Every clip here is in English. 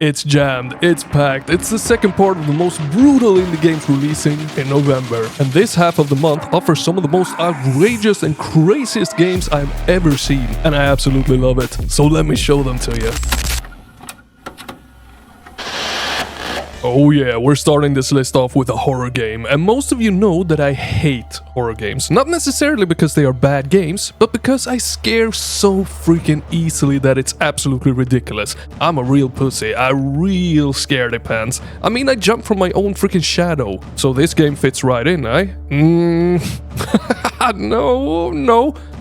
It's jammed, it's packed, it's the second part of the most brutal indie games releasing in November. And this half of the month offers some of the most outrageous and craziest games I've ever seen. And I absolutely love it. So let me show them to you. Oh yeah, we're starting this list off with a horror game, and most of you know that I hate horror games. Not necessarily because they are bad games, but because I scare so freaking easily that it's absolutely ridiculous. I'm a real pussy, a real scaredy pants. I mean, I jump from my own freaking shadow. So this game fits right in, eh?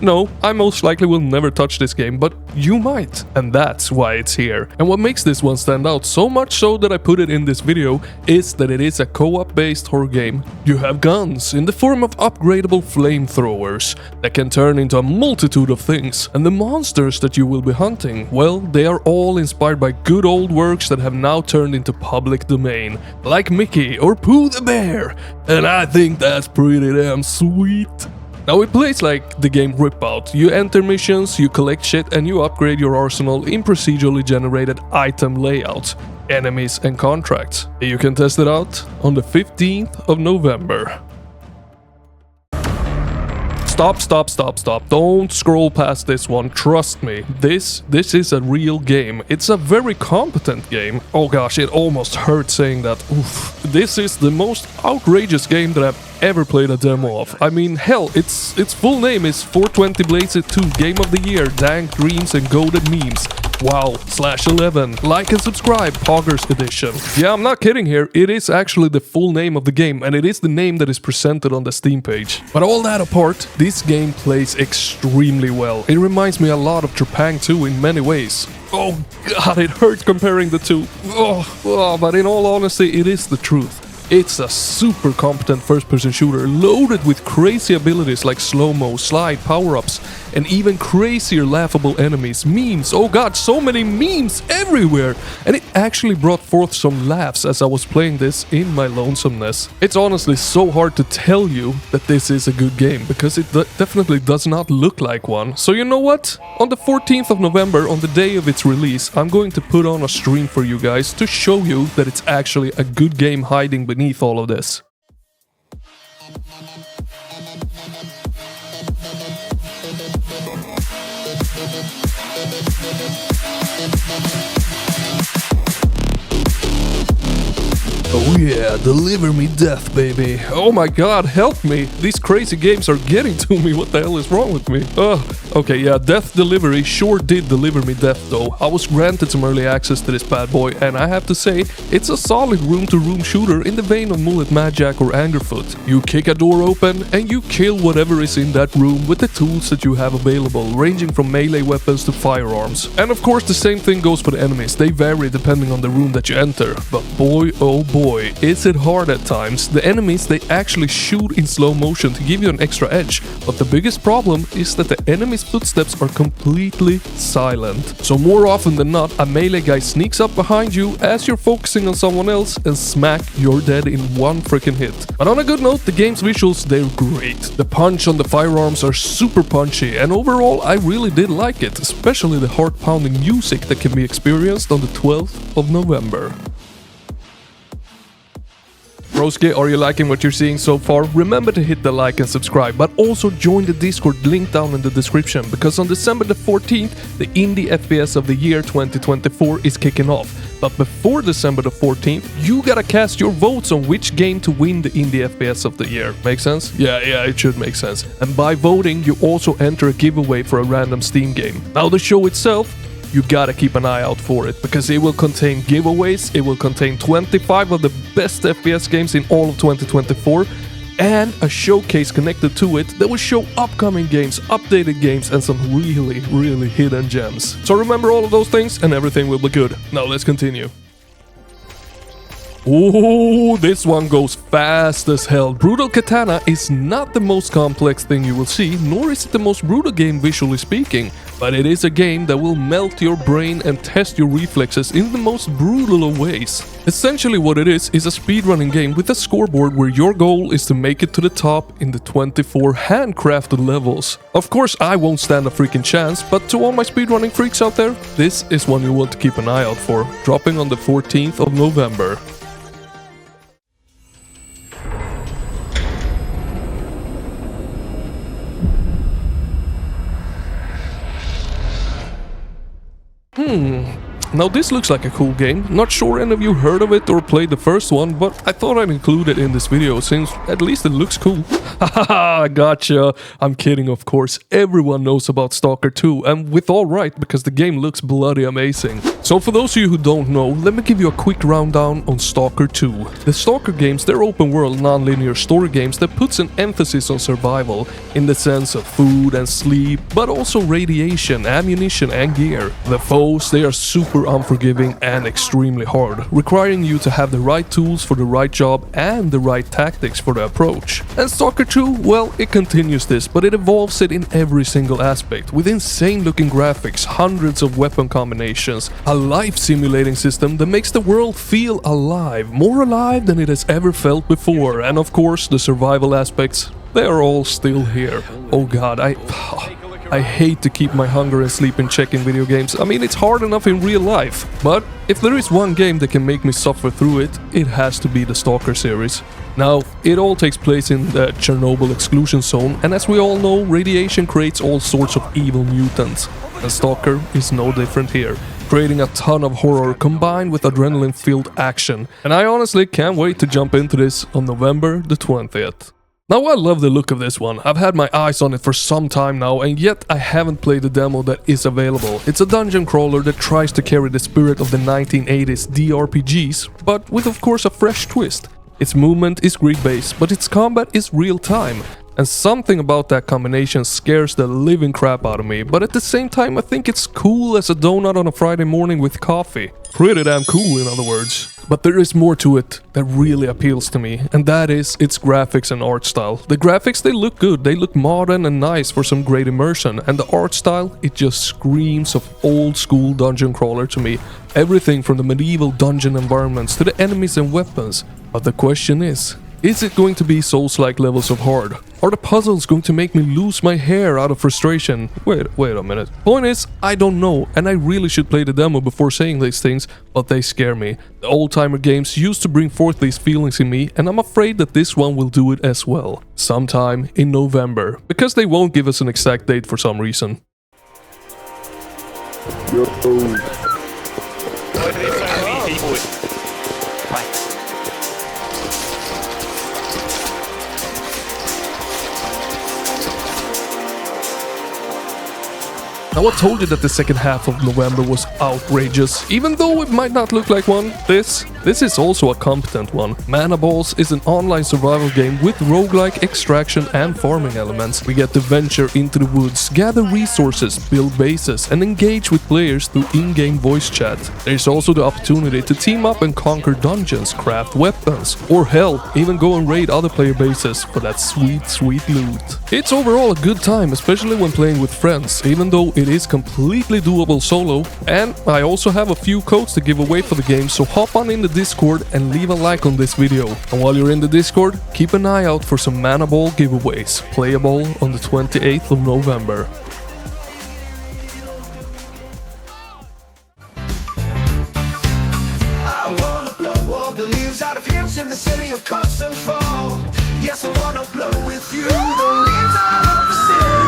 No, I most likely will never touch this game, but you might, and that's why it's here. And what makes this one stand out so much so that I put it in this video is that it is a co-op based horror game. You have guns in the form of upgradable flamethrowers that can turn into a multitude of things, and the monsters that you will be hunting, well, they are all inspired by good old works that have now turned into public domain, like Mickey or Pooh the Bear, and I think that's pretty damn sweet. Now it plays like the game Rip Out. You enter missions, you collect shit, and you upgrade your arsenal in procedurally generated item layouts, enemies and contracts. You can test it out on the 15th of November. Stop. Don't scroll past this one. Trust me. This is a real game. It's a very competent game. Oh gosh, it almost hurts saying that. Oof. This is the most outrageous game that I've ever played a demo of. I mean, hell, its full name is 420 Blazes 2 Game of the Year, Dank Dreams and Goated Memes. Wow/11. Like and subscribe, Poggers Edition. Yeah, I'm not kidding here. It is actually the full name of the game, and it is the name that is presented on the Steam page. But all that apart, this game plays extremely well. It reminds me a lot of Trepang 2 in many ways. Oh god, it hurts comparing the two. But in all honesty, it is the truth. It's a super competent first-person shooter loaded with crazy abilities like slow-mo, slide, power-ups, and even crazier laughable enemies, memes. Oh god, so many memes everywhere! And it actually brought forth some laughs as I was playing this in my lonesomeness. It's honestly so hard to tell you that this is a good game, because it definitely does not look like one. So you know what? On the 14th of November, on the day of its release, I'm going to put on a stream for you guys to show you that it's actually a good game hiding beneath all of this. Oh yeah, deliver me death, baby. Oh my god, help me. These crazy games are getting to me. What the hell is wrong with me? Okay, yeah, Death Delivery sure did deliver me death though. I was granted some early access to this bad boy, and I have to say, it's a solid room-to-room shooter in the vein of Mullet Magic or Angerfoot. You kick a door open, and you kill whatever is in that room with the tools that you have available, ranging from melee weapons to firearms. And of course, the same thing goes for the enemies. They vary depending on the room that you enter. But boy, oh boy, is it hard at times. The enemies, they actually shoot in slow motion to give you an extra edge, but the biggest problem is that the enemy's footsteps are completely silent. So more often than not, a melee guy sneaks up behind you as you're focusing on someone else, and smack, you're dead in one freaking hit. But on a good note, the game's visuals, they're great. The punch on the firearms are super punchy, and overall I really did like it, especially the heart-pounding music that can be experienced on the 12th of November. Broski, are you liking what you're seeing so far? Remember to hit the like and subscribe, but also join the Discord link down in the description, because on December the 14th, the Indie FPS of the Year 2024 is kicking off. But before December the 14th, you gotta cast your votes on which game to win the Indie FPS of the Year. Make sense? Yeah, it should make sense. And by voting, you also enter a giveaway for a random Steam game. Now the show itself, you gotta keep an eye out for it, because it will contain giveaways, it will contain 25 of the best FPS games in all of 2024, and a showcase connected to it that will show upcoming games, updated games, and some really hidden gems. So remember all of those things and everything will be good. Now let's continue. Oh, this one goes fast as hell. Brutal Katana is not the most complex thing you will see, nor is it the most brutal game visually speaking, but it is a game that will melt your brain and test your reflexes in the most brutal of ways. Essentially what it is a speedrunning game with a scoreboard where your goal is to make it to the top in the 24 handcrafted levels. Of course I won't stand a freaking chance, but to all my speedrunning freaks out there, this is one you want to keep an eye out for, dropping on the 14th of November. Now this looks like a cool game. Not sure any of you heard of it or played the first one, but I thought I'd include it in this video since at least it looks cool. Haha, gotcha. I'm kidding, of course. Everyone knows about Stalker 2, and with all right, because the game looks bloody amazing. So for those of you who don't know, let me give you a quick rundown on Stalker 2. The Stalker games, they're open world non-linear story games that puts an emphasis on survival in the sense of food and sleep, but also radiation, ammunition and gear. The foes, they are super unforgiving and extremely hard, requiring you to have the right tools for the right job and the right tactics for the approach. And Stalker 2, well, it continues this, but it evolves it in every single aspect, with insane looking graphics, hundreds of weapon combinations, a life simulating system that makes the world feel alive, more alive than it has ever felt before, and of course the survival aspects, they are all still here. Oh god, I hate to keep my hunger and sleep in check in video games. I mean, it's hard enough in real life. But if there is one game that can make me suffer through it, it has to be the Stalker series. Now, it all takes place in the Chernobyl exclusion zone, and as we all know, radiation creates all sorts of evil mutants. And Stalker is no different here, creating a ton of horror combined with adrenaline-filled action. And I honestly can't wait to jump into this on November the 20th. Now I love the look of this one. I've had my eyes on it for some time now, and yet I haven't played the demo that is available. It's a dungeon crawler that tries to carry the spirit of the 1980s DRPGs, but with of course a fresh twist. Its movement is grid-based, but its combat is real-time. And something about that combination scares the living crap out of me, but at the same time I think it's cool as a donut on a Friday morning with coffee. Pretty damn cool, in other words. But there is more to it that really appeals to me, and that is its graphics and art style. The graphics, they look good, they look modern and nice for some great immersion, and the art style, it just screams of old school dungeon crawler to me. Everything from the medieval dungeon environments to the enemies and weapons. But the question is it going to be Souls-like levels of hard? Are the puzzles going to make me lose my hair out of frustration? Wait a minute. Point is, I don't know, and I really should play the demo before saying these things, but they scare me. The old-timer games used to bring forth these feelings in me, and I'm afraid that this one will do it as well. Sometime in November, because they won't give us an exact date for some reason. Now I told you that the second half of November was outrageous, even though it might not look like one. This is also a competent one. Manaballs is an online survival game with roguelike extraction and farming elements. We get to venture into the woods, gather resources, build bases, and engage with players through in-game voice chat. There's also the opportunity to team up and conquer dungeons, craft weapons, or hell, even go and raid other player bases for that sweet loot. It's overall a good time, especially when playing with friends, even though it is completely doable solo. And I also have a few codes to give away for the game, so hop on in the Discord and leave a like on this video. And while you're in the Discord, keep an eye out for some Manaball giveaways, playable on the 28th of November. I wanna blow all the leaves out of hills in the city of constant fall. Yes, I wanna blow with you the leaves out of the city.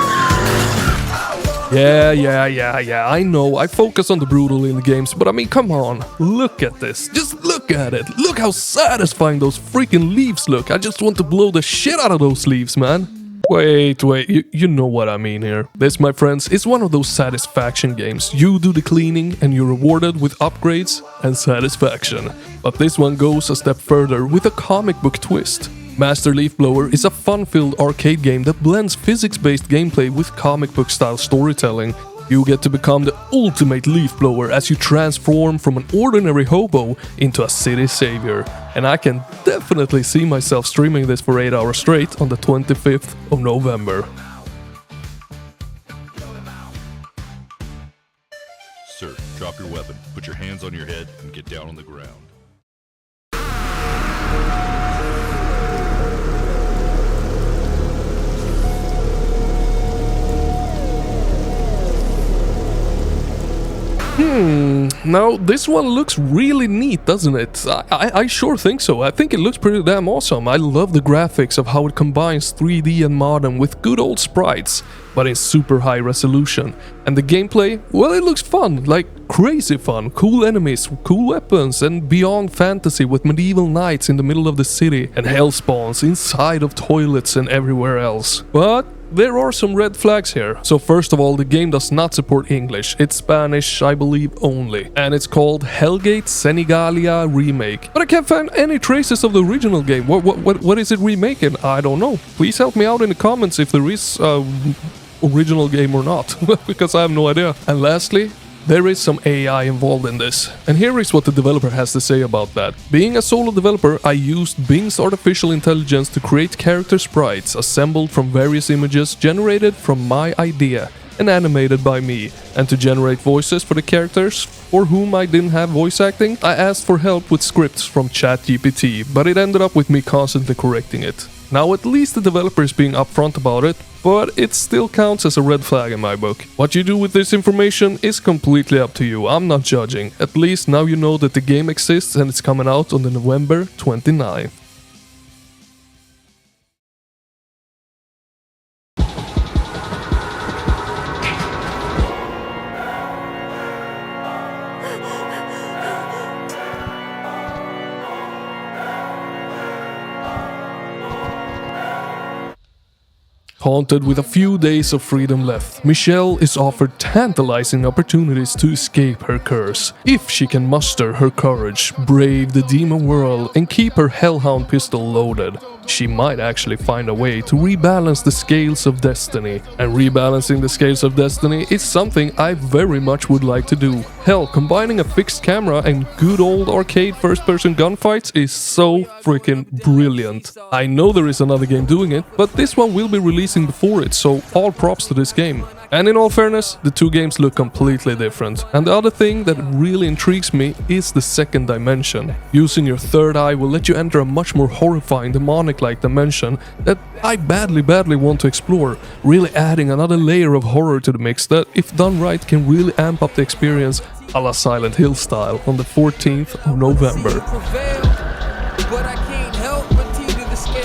Yeah, I know, I focus on the brutal in the games, but I mean, come on, look at this, just look at it, look how satisfying those freaking leaves look. I just want to blow the shit out of those leaves, man. Wait, you know what I mean here. This, my friends, is one of those satisfaction games. You do the cleaning and you're rewarded with upgrades and satisfaction. But this one goes a step further with a comic book twist. Master Leaf Blower is a fun-filled arcade game that blends physics-based gameplay with comic book-style storytelling. You get to become the ultimate leaf blower as you transform from an ordinary hobo into a city savior. And I can definitely see myself streaming this for 8 hours straight on the 25th of November. drop your weapon, put your hands on your head, and get down on the ground. Now this one looks really neat, doesn't it? I sure think so. I think it looks pretty damn awesome. I love the graphics of how it combines 3D and modern with good old sprites, but in super high resolution. And the gameplay, well, it looks fun, like crazy fun. Cool enemies, cool weapons, and beyond fantasy with medieval knights in the middle of the city and hell spawns inside of toilets and everywhere else. But there are some red flags here. So first of all, the game does not support English. It's Spanish, I believe, only. And it's called Hellgate Senigallia Remake. But I can't find any traces of the original game. What is it remaking? I don't know. Please help me out in the comments if there is original game or not, because I have no idea. And lastly, there is some AI involved in this, and here is what the developer has to say about that. Being a solo developer, I used Bing's artificial intelligence to create character sprites assembled from various images generated from my idea and animated by me. And to generate voices for the characters for whom I didn't have voice acting, I asked for help with scripts from ChatGPT, but it ended up with me constantly correcting it. Now at least the developer is being upfront about it, but it still counts as a red flag in my book. What you do with this information is completely up to you, I'm not judging. At least now you know that the game exists and it's coming out on the November 29th. Haunted with a few days of freedom left, Michelle is offered tantalizing opportunities to escape her curse. If she can muster her courage, brave the demon world, and keep her hellhound pistol loaded, she might actually find a way to rebalance the scales of destiny. And rebalancing the scales of destiny is something I very much would like to do. Hell, combining a fixed camera and good old arcade first-person gunfights is so freaking brilliant. I know there is another game doing it, but this one will be releasing before it, so all props to this game. And in all fairness, the two games look completely different. And the other thing that really intrigues me is the second dimension. Using your third eye will let you enter a much more horrifying, demonic-like dimension that I badly want to explore, really adding another layer of horror to the mix that, if done right, can really amp up the experience a la Silent Hill style on the 14th of November. But I can't help but teeter the scale.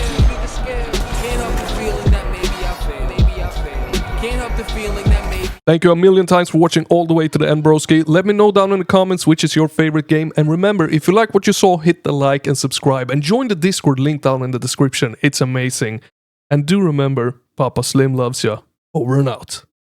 Can't help the feeling that maybe I fail. Can't help the feeling that maybe. Thank you a million times for watching all the way to the end, broski. Let me know down in the comments which is your favorite game. And remember, if you like what you saw, hit the like and subscribe. And join the Discord link down in the description. It's amazing. And do remember, Papa Slim loves ya. Over and out.